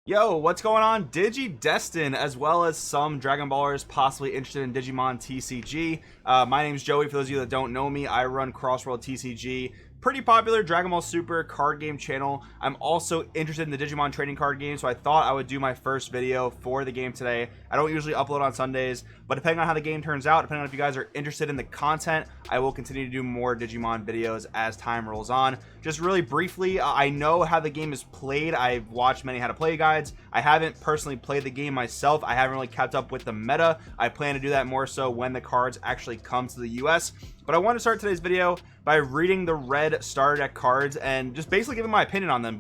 Yo, what's going on? Digi-destined as well as some Dragon Ballers possibly interested in Digimon TCG. My name's Joey. For those of you that don't know me, I run Crossworld TCG. Pretty popular Dragon Ball Super card game channel. I'm also interested in the Digimon Trading Card Game, so I thought I would do my first video for the game today. I don't usually upload on Sundays, but depending on how the game turns out, depending on if you guys are interested in the content, I will continue to do more Digimon videos as time rolls on. Just really briefly, I know how the game is played. I've watched many how to play guides. I haven't personally played the game myself. I haven't really kept up with the meta. I plan to do that more so when the cards actually come to the US. But I want to start today's video by reading the Red Starter Deck cards and just basically giving my opinion on them.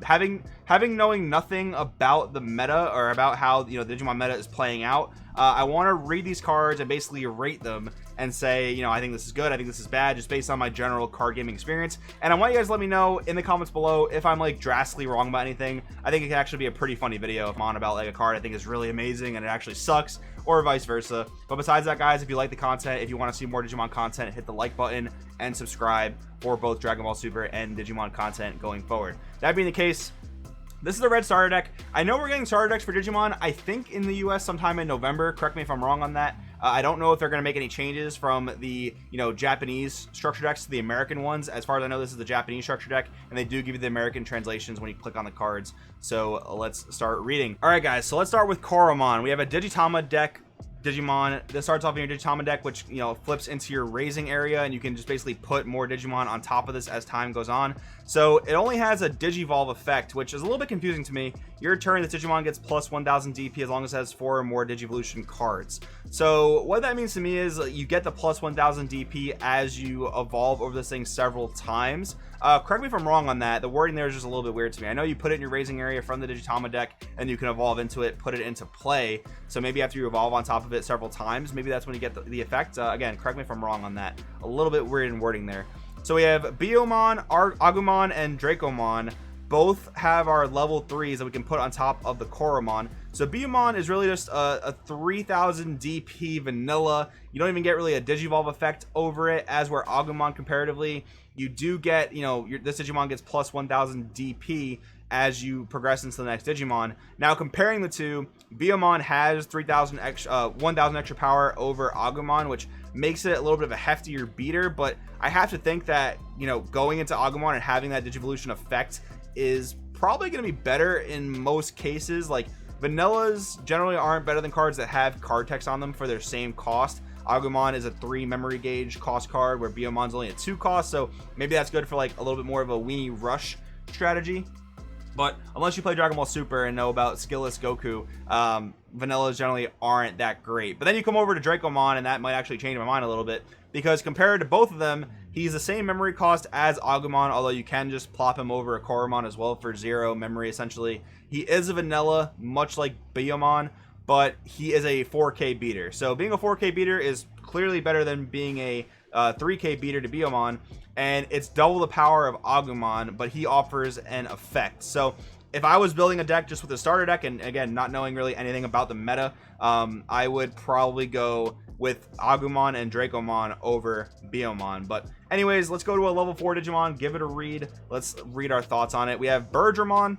Knowing nothing about the meta or about how the Digimon meta is playing out, I want to read these cards and basically rate them and say, I think this is good, I think this is bad, just based on my general card gaming experience. And I want you guys to let me know in the comments below if I'm like drastically wrong about anything. I think it could actually be a pretty funny video if I'm on about like a card I think is really amazing and it actually sucks, or vice versa. But besides that, guys, if you like the content, if you want to see more Digimon content, hit the like button and subscribe for both Dragon Ball Super and Digimon content going forward. That being the case, this is the Red Starter Deck. I know we're getting starter decks for Digimon, I think in the US sometime in November. Correct me if I'm wrong on that. I don't know if they're going to make any changes from the Japanese structure decks to the American ones. As far as I know, this is the Japanese structure deck, and they do give you the American translations when you click on the cards. So let's start reading. All right, guys, so let's start with Koromon. We have a Digitama deck Digimon. This starts off in your Digitama deck, which flips into your raising area, and you can just basically put more Digimon on top of this as time goes on. So it only has a Digivolve effect, which is a little bit confusing to me. Your turn, this Digimon gets plus 1000 DP as long as it has 4 or more Digivolution cards. So what that means to me is you get the plus 1000 DP as you evolve over this thing several times. Correct me if I'm wrong on that. The wording there is just a little bit weird to me. I know you put it in your raising area from the Digitama deck and you can evolve into it, put it into play. So maybe after you evolve on top of it several times, maybe that's when you get the effect. Again, correct me if I'm wrong on that. A little bit weird in wording there. So we have Biyomon, Agumon, and Dracomon. Both have our level 3s that we can put on top of the Koromon. So Biyomon is really just a 3000 DP vanilla. You don't even get really a Digivolve effect over it, as where Agumon comparatively, you do get, this Digimon gets plus 1000 DP as you progress into the next Digimon. Now comparing the two, Biyomon has 1000 extra power over Agumon, which makes it a little bit of a heftier beater, but I have to think that going into Agumon and having that Digivolution effect is probably going to be better in most cases. Like vanillas generally aren't better than cards that have card text on them for their same cost. Agumon is a 3 memory gauge cost card, where Biyomon's only a 2 cost, so maybe that's good for like a little bit more of a weenie rush strategy. But unless you play Dragon Ball Super and know about skillless Goku, vanillas generally aren't that great. But then you come over to Dracomon, and that might actually change my mind a little bit, because compared to both of them, he's the same memory cost as Agumon, although you can just plop him over a Koromon as well for 0 memory essentially. He is a vanilla, much like Biyomon, but he is a 4K beater. So being a 4K beater is clearly better than being a 3K beater to Biyomon, and it's double the power of Agumon, but he offers an effect. So if I was building a deck just with a starter deck, and again, not knowing really anything about the meta, I would probably go with Agumon and Dracomon over Biyomon. But anyways, let's go to a level 4 Digimon, give it a read. Let's read our thoughts on it. We have WarGreymon.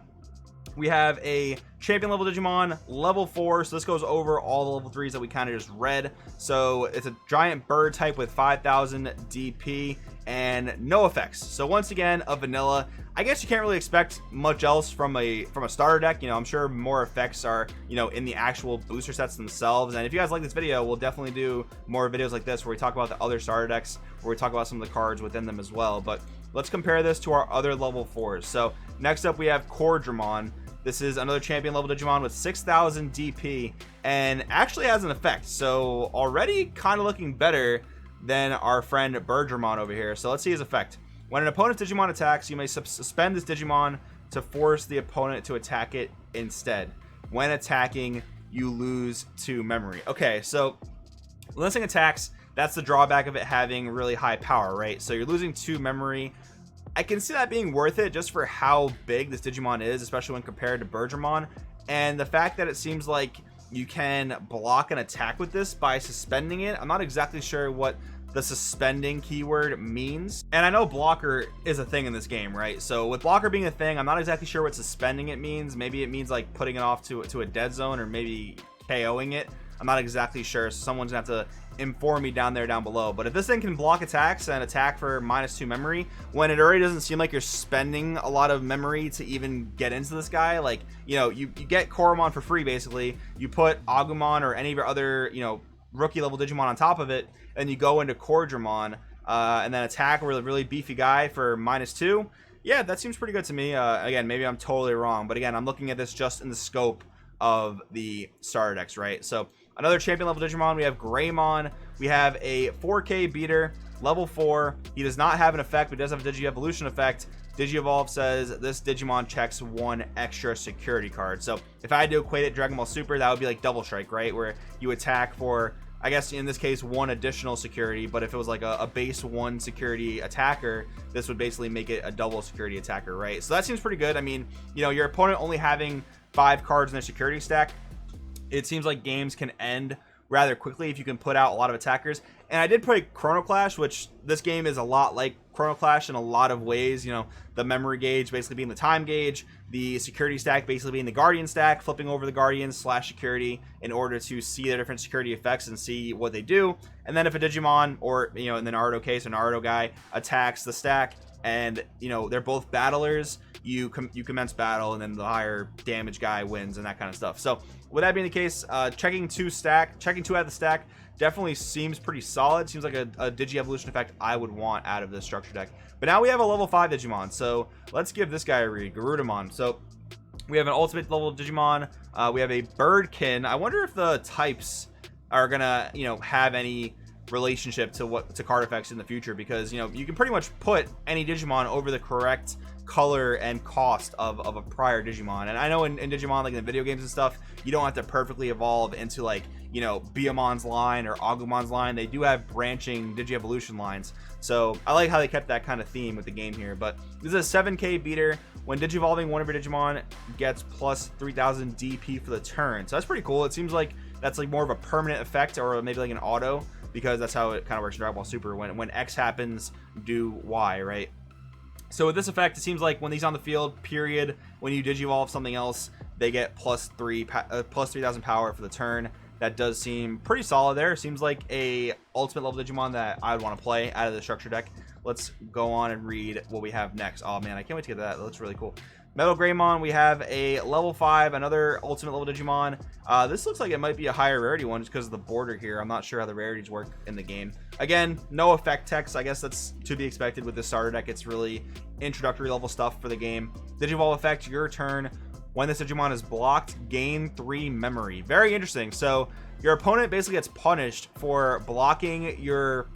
We have a champion level Digimon, level 4. So this goes over all the level 3s that we kind of just read. So it's a giant bird type with 5000 DP and no effects. So once again, a vanilla. I guess you can't really expect much else from a starter deck. I'm sure more effects are in the actual booster sets themselves. And if you guys like this video, we'll definitely do more videos like this where we talk about the other starter decks, where we talk about some of the cards within them as well. But let's compare this to our other level 4s. So next up we have WarGreymon. This is another champion level Digimon with 6000 DP and actually has an effect. So already kind of looking better than our friend WarGreymon over here. So let's see his effect. When an opponent's Digimon attacks, you may suspend this Digimon to force the opponent to attack it instead. When attacking, you lose 2 memory. Okay, so when this thing attacks, that's the drawback of it having really high power, right? So you're losing 2 memory. I can see that being worth it just for how big this Digimon is, especially when compared to WarGreymon, and the fact that it seems like you can block an attack with this by suspending it. I'm not exactly sure what the suspending keyword means. And I know blocker is a thing in this game, right? So with blocker being a thing, I'm not exactly sure what suspending it means. Maybe it means like putting it off to a dead zone, or maybe KOing it. I'm not exactly sure, so someone's gonna have to inform me down below. But if this thing can block attacks and attack for -2 memory, when it already doesn't seem like you're spending a lot of memory to even get into this guy, like, you know, you get Koromon for free basically, you put Agumon or any of your other, you know, rookie level Digimon on top of it, and you go into Cordramon and then attack with a really beefy guy for -2. Yeah, that seems pretty good to me. Again, maybe I'm totally wrong, but again, I'm looking at this just in the scope of the starter decks, right? So another champion level Digimon, we have Greymon. We have a 4K beater, level 4. He does not have an effect, but does have a Digi-evolution effect. Digi-evolve says this Digimon checks 1 extra security card. So if I had to equate it to Dragon Ball Super, that would be like Double Strike, right? Where you attack for, I guess in this case, 1 additional security, but if it was like a base 1 security attacker, this would basically make it a double security attacker, right? So that seems pretty good. I mean, you know, your opponent only having 5 cards in their security stack, it seems like games can end rather quickly if you can put out a lot of attackers. And I did play Chrono Clash, which this game is a lot like Chrono Clash in a lot of ways. You know, the memory gauge basically being the time gauge, the security stack basically being the Guardian stack, flipping over the Guardian / security in order to see their different security effects and see what they do. And then if a Digimon, or, you know, in the Naruto case, a Naruto guy attacks the stack, and, you know, they're both battlers, you commence battle, and then the higher damage guy wins and that kind of stuff. So with that being the case, checking 2 out of the stack definitely seems pretty solid. Seems like a Digi-evolution effect I would want out of this structure deck. But now we have a level 5 Digimon, so let's give this guy a read. Garudamon. So we have an ultimate level Digimon. We have a Birdkin. I wonder if the types are gonna, you know, have any relationship to card effects in the future, because, you know, you can pretty much put any Digimon over the correct color and cost of a prior Digimon. And I know in Digimon, like in the video games and stuff, you don't have to perfectly evolve into, like, you know, Biamon's line or Agumon's line. They do have branching Digi-evolution lines, so I like how they kept that kind of theme with the game here. But this is a 7K beater. When Digivolving, one of your Digimon gets plus 3000 DP for the turn, so that's pretty cool. It seems like that's like more of a permanent effect, or maybe like an auto, because that's how it kind of works in Dragon Ball Super. When X happens, do Y, right? So with this effect, it seems like when he's on the field, period, when you Digivolve something else, they get plus 3000 power for the turn. That does seem pretty solid there. Seems like a ultimate level Digimon that I would want to play out of the structure deck. Let's go on and read what we have next. Oh man, I can't wait to get that. That looks really cool. MetalGreymon, we have a level 5, another ultimate level Digimon. This looks like it might be a higher rarity one just because of the border here. I'm not sure how the rarities work in the game. Again, no effect text. I guess that's to be expected with this starter deck. It's really introductory level stuff for the game. Digivolve effect, your turn. When this Digimon is blocked, gain 3 memory. Very interesting. So your opponent basically gets punished for blocking your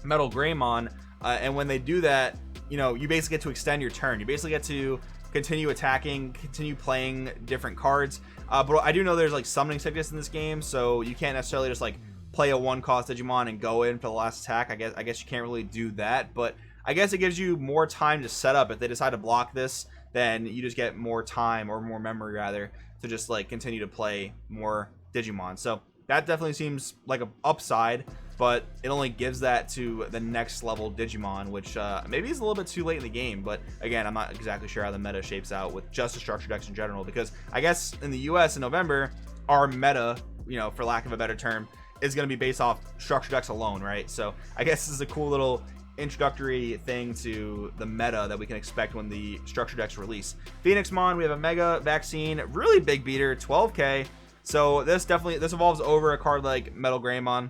MetalGreymon, and when they do that, you know, you basically get to extend your turn. You basically get to continue attacking, continue playing different cards. But I do know there's like summoning sickness in this game, so you can't necessarily just like play a 1-cost Digimon and go in for the last attack. I guess you can't really do that, but I guess it gives you more time to set up. If they decide to block this, then you just get more time, or more memory rather, to just like continue to play more Digimon. So that definitely seems like an upside, but it only gives that to the next level Digimon, which maybe is a little bit too late in the game. But again, I'm not exactly sure how the meta shapes out with just the structure decks in general, because I guess in the US in November, our meta, you know, for lack of a better term, is going to be based off structure decks alone, right? So I guess this is a cool little introductory thing to the meta that we can expect when the structure decks release. Phoenixmon, we have a Mega Vaccine, really big beater, 12K. So this evolves over a card like MetalGreymon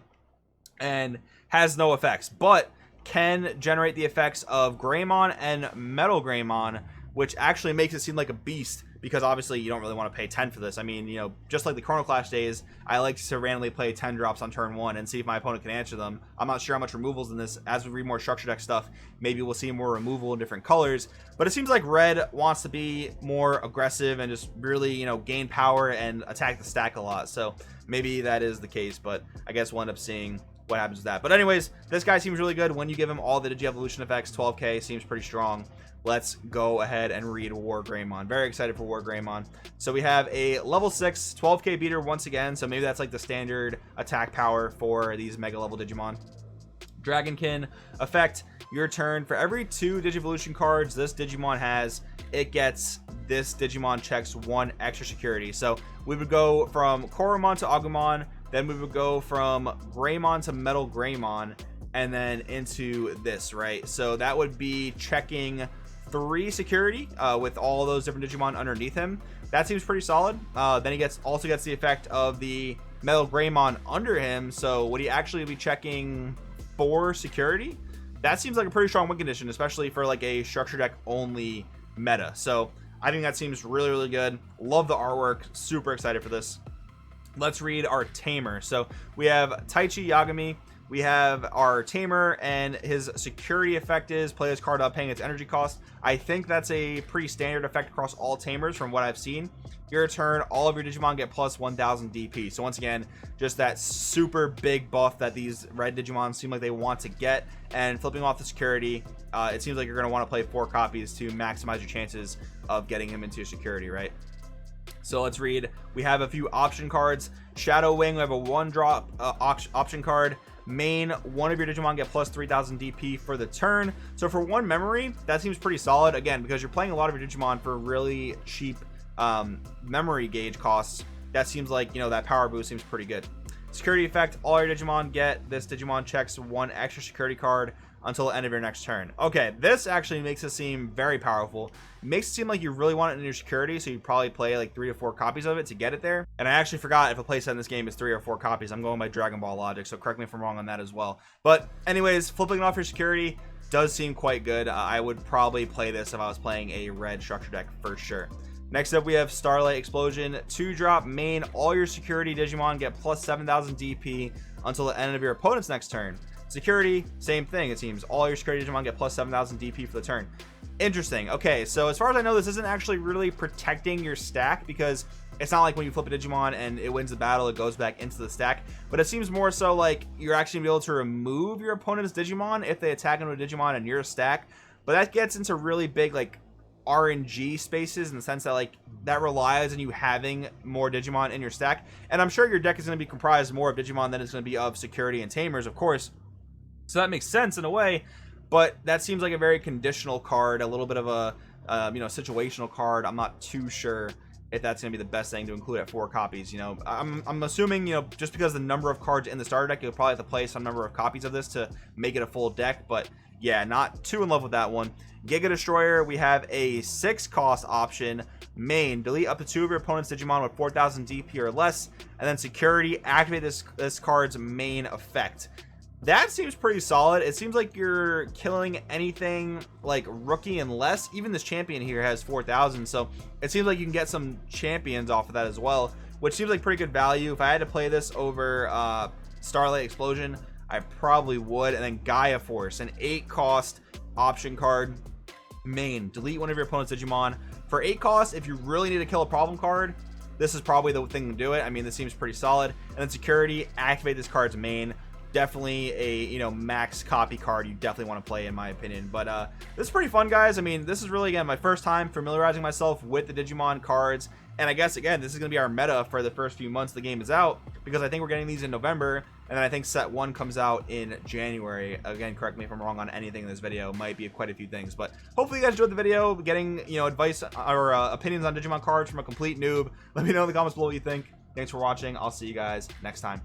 and has no effects, but can generate the effects of Greymon and MetalGreymon, which actually makes it seem like a beast, because obviously you don't really want to pay 10 for this. I mean, you know, just like the Chrono Clash days, I like to randomly play 10 drops on turn 1 and see if my opponent can answer them. I'm not sure how much removals in this. As we read more structure deck stuff, maybe we'll see more removal in different colors. But it seems like Red wants to be more aggressive and just really, you know, gain power and attack the stack a lot. So maybe that is the case, but I guess we'll end up seeing what happens with that. But anyways, this guy seems really good when you give him all the Digi-evolution effects. 12K seems pretty strong. Let's go ahead and read WarGreymon. Very excited for WarGreymon. So we have a level 6 12K beater once again, so maybe that's like the standard attack power for these mega level Digimon. Dragonkin effect. Your turn, for every 2 Digivolution cards this Digimon has, it gets this Digimon checks 1 extra security. So we would go from Koromon to Agumon, then we would go from Greymon to MetalGreymon, and then into this, right? So that would be checking 3 security with all those different Digimon underneath him. That seems pretty solid. Then he also gets the effect of the MetalGreymon under him. So would he actually be checking 4 security? That seems like a pretty strong win condition, especially for like a structure deck only meta. So I think that seems really, really good. Love the artwork. Super excited for this. Let's read our tamer. So we have Taichi Yagami. We have our tamer, and his security effect is play this card without paying its energy cost. I think that's a pretty standard effect across all tamers from what I've seen. Your turn, all of your Digimon get plus 1000 DP. So once again, just that super big buff that these red Digimon seem like they want to get. And flipping off the security, it seems like you're going to want to play 4 copies to maximize your chances of getting him into your security, right? So let's read. We have a few option cards. Shadow Wing, we have a 1-drop option card. Main, one of your Digimon get plus 3000 DP for the turn. So for 1 memory, that seems pretty solid. Again, because you're playing a lot of your Digimon for really cheap memory gauge costs, that seems like, you know, that power boost seems pretty good. Security effect, all your Digimon get this Digimon checks 1 extra security card until the end of your next turn. Okay, this actually makes it seem very powerful. Makes it seem like you really want it in your security, so you probably play like 3 to 4 copies of it to get it there. And I actually forgot if a playset in this game is 3 or 4 copies. I'm going by Dragon Ball logic, so correct me if I'm wrong on that as well. But anyways, flipping off your security does seem quite good. I would probably play this if I was playing a red structure deck for sure. Next up, we have Starlight Explosion. 2-drop main, all your security Digimon get plus 7000 DP until the end of your opponent's next turn. Security, same thing, it seems. All your security Digimon get plus 7000 DP for the turn. Interesting. Okay, so as far as I know, this isn't actually really protecting your stack, because it's not like when you flip a Digimon and it wins the battle, it goes back into the stack. But it seems more so like you're actually going to be able to remove your opponent's Digimon if they attack into a Digimon in your stack. But that gets into really big, like, RNG spaces, in the sense that, like, that relies on you having more Digimon in your stack. And I'm sure your deck is going to be comprised more of Digimon than it's going to be of security and tamers, of course. So that makes sense in a way, but that seems like a very conditional card, a little bit of a you know, situational card. I'm not too sure if that's going to be the best thing to include at 4 copies. You know, I'm assuming, you know, just because the number of cards in the starter deck, you'll probably have to play some number of copies of this to make it a full deck. But yeah, not too in love with that one. Giga Destroyer, we have a 6-cost option. Main, delete up to 2 of your opponent's Digimon with 4000 DP or less, and then security, activate this card's main effect. That seems pretty solid. It seems like you're killing anything like rookie and less. Even this champion here has 4000, so it seems like you can get some champions off of that as well, which seems like pretty good value. If I had to play this over Starlight Explosion, I probably would. And then Gaia Force, an 8-cost option card. Main, delete one of your opponent's Digimon for 8 costs. If you really need to kill a problem card, this is probably the thing to do it. I mean, this seems pretty solid. And then security, activate this card's main. Definitely a, you know, max copy card you definitely want to play, in my opinion. But this is pretty fun, guys. I mean, this is really, again, my first time familiarizing myself with the Digimon cards. And I guess, again, this is going to be our meta for the first few months the game is out, because I think we're getting these in November, and then I think set 1 comes out in January. Again, correct me if I'm wrong on anything in this video. Might be quite a few things, but hopefully you guys enjoyed the video, getting, you know, advice or opinions on Digimon cards from a complete noob. Let me know in the comments below what you think. Thanks for watching. I'll see you guys next time.